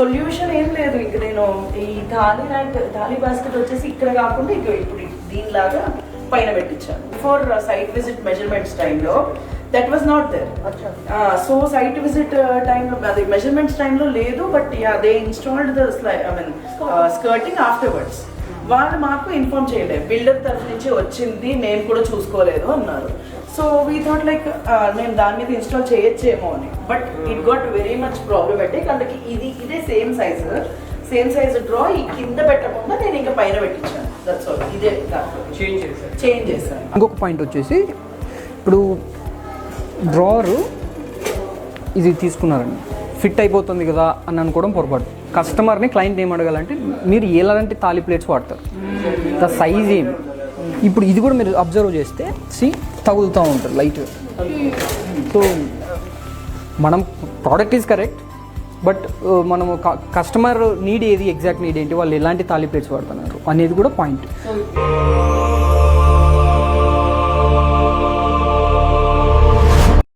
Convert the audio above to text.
Solution ఏం లేదు. ఇంక నేను ఈ థాలీ బాస్కెట్ వచ్చేసి ఇక్కడ కాకుండా ఇక ఇప్పుడు దీనిలాగా పైన పెట్టించాను. ఫర్ సైట్ విజిట్ మెజర్మెంట్స్ టైంలో that was not there. So site visit టైంలో అది మెజర్మెంట్స్ టైంలో లేదు. But they installed the skirting afterwards. వాళ్ళు మాకు ఇన్ఫార్మ్ చేయలేదు, బిల్డర్ తరఫు నుంచి వచ్చింది, మేము కూడా చూసుకోలేదు అన్నారు. సో వీ థాట్ లైక్ నేను దాని మీద ఇన్స్టాల్ చేయొచ్చేమో అని. But it got very much problematic. అందుకే ఇదే సేమ్ సైజ్ డ్రా ఈ కింద పెట్టకుండా నేను ఇంకా పైన పెట్టించాను. That's all. ఇదే చేంజ్ చేశాను. ఇంకొక పాయింట్ వచ్చేసి ఇప్పుడు డ్రావరు ఇది తీసుకున్నారండి, ఫిట్ అయిపోతుంది కదా అని అనుకోవడం పొరపాటు. కస్టమర్ని క్లయింట్ ఏం అడగాలంటే మీరు ఎలాంటి తాళి ప్లేట్స్ వాడతారు, ద సైజ్ ఏమి. ఇప్పుడు ఇది కూడా మీరు అబ్జర్వ్ చేస్తే తగులుతూ ఉంటారు లైట్గా. సో మనం ప్రోడక్ట్ ఈజ్ కరెక్ట్, బట్ మనము కస్టమర్ నీడ్ ఏది, ఎగ్జాక్ట్ నీడ్ ఏంటి, వాళ్ళు ఎలాంటి తాళి ప్లేట్స్ వాడుతున్నారు అనేది కూడా పాయింట్.